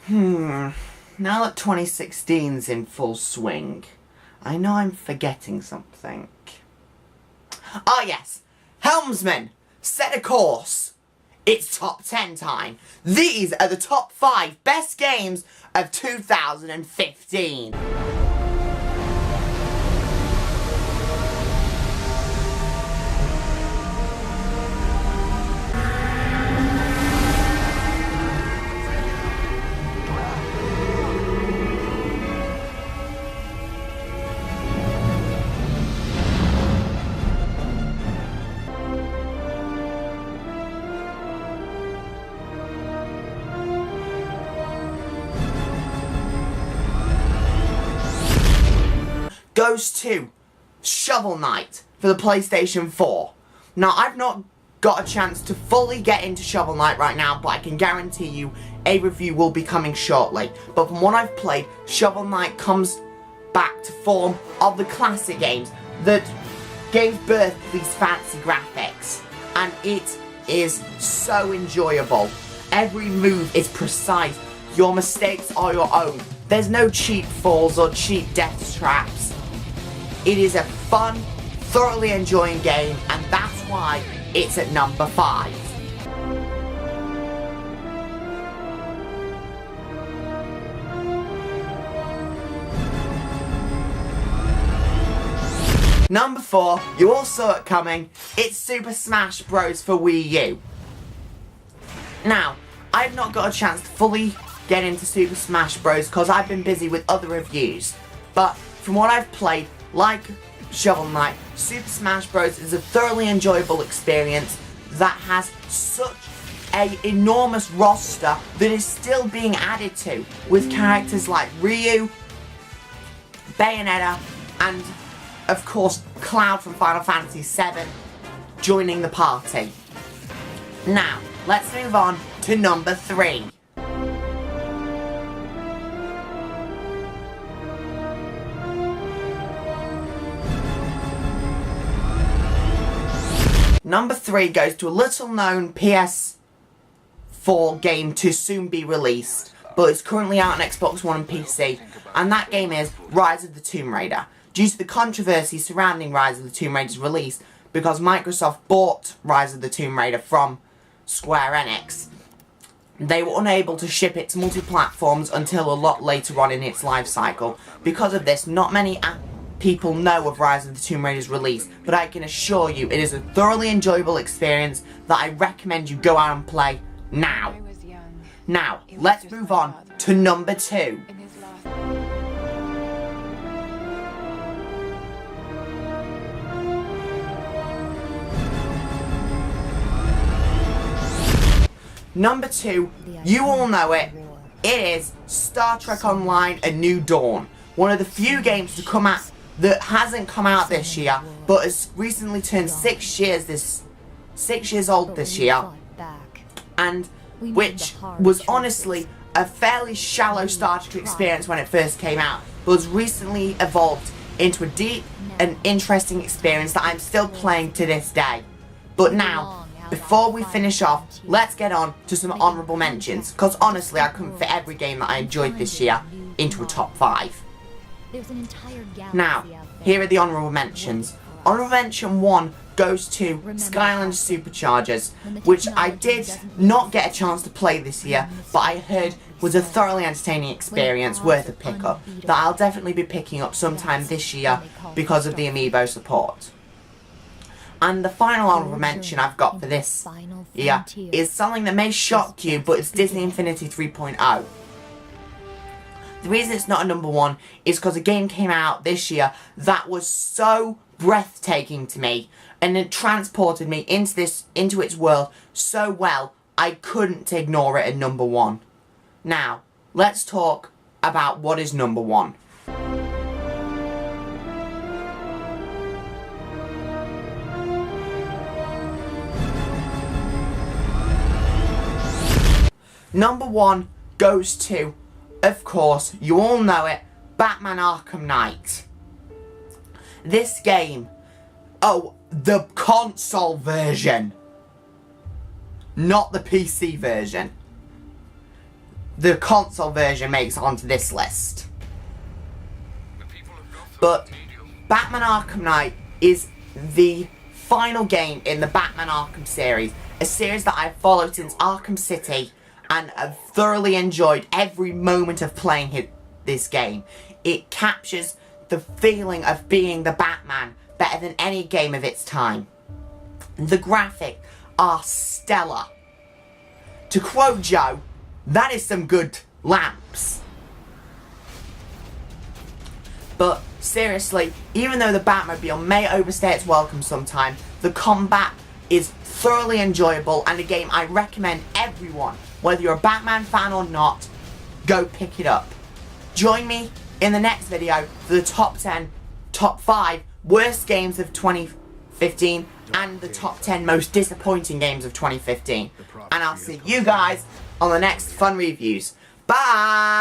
Now that 2016's in full swing, I know I'm forgetting something. Ah yes, Helmsman, set a course. It's top 10 time. These are the top 5 best games of 2015. Goes to Shovel Knight for the PlayStation 4. Now, I've not got a chance to fully get into Shovel Knight right now, but I can guarantee you a review will be coming shortly. But from what I've played, Shovel Knight comes back to form of the classic games that gave birth to these fancy graphics. And it is so enjoyable. Every move is precise. Your mistakes are your own. There's no cheap falls or cheap death traps. It is a fun, thoroughly enjoying game, and that's why it's at number 5. Number 4, you all saw it coming, it's Super Smash Bros. For Wii U. Now, I've not got a chance to fully get into Super Smash Bros. Because I've been busy with other reviews, but from what I've played, like Shovel Knight, Super Smash Bros. Is a thoroughly enjoyable experience that has such an enormous roster that is still being added to, with characters like Ryu, Bayonetta, and of course Cloud from Final Fantasy VII joining the party. Now, let's move on to number 3. Number 3 goes to a little known PS4 game to soon be released, but it's currently out on Xbox One and PC, and that game is Rise of the Tomb Raider. Due to the controversy surrounding Rise of the Tomb Raider's release, because Microsoft bought Rise of the Tomb Raider from Square Enix, they were unable to ship it to multi-platforms until a lot later on in its life cycle. Because of this, not many people know of Rise of the Tomb Raider's release, but I can assure you it is a thoroughly enjoyable experience that I recommend you go out and play now. Now, let's move on to number 2. Number 2, you all know it, it is Star Trek Online: A New Dawn. One of the few games to come out that hasn't come out this year, but has recently turned 6 years old this year, and which was honestly a fairly shallow Star Trek experience when it first came out, but has recently evolved into a deep and interesting experience that I'm still playing to this day. But now, before we finish off, let's get on to some honourable mentions, because honestly I couldn't fit every game that I enjoyed this year into a top 5. Now, here are the honourable mentions. Honourable mention 1 goes to Skylanders Superchargers, which I did not get a chance to play this year, but I heard was a thoroughly entertaining experience worth a pickup that I'll definitely be picking up sometime this year because of the Amiibo support. And the final honourable mention I've got for this year is something that may shock you, but it's Disney Infinity 3.0. The reason it's not a number 1 is because a game came out this year that was so breathtaking to me, and it transported me into its world so well, I couldn't ignore it at number 1. Now, let's talk about what is number 1. Number 1 goes to, of course, you all know it, Batman Arkham Knight. This game, the console version, not the PC version. the console version makes it onto this list. But Batman Arkham Knight is the final game in the Batman Arkham series, a series that I've followed since Arkham City, and I've thoroughly enjoyed every moment of playing this game. It captures the feeling of being the Batman better than any game of its time. The graphics are stellar. To quote Joe, that is some good lamps. But seriously, even though the Batmobile may overstay its welcome sometime, the combat is thoroughly enjoyable and a game I recommend everyone, whether you're a Batman fan or not, go pick it up. Join me in the next video for the top 5 worst games of 2015 and the top 10 most disappointing games of 2015. And I'll see you guys on the next Fun Reviews. Bye!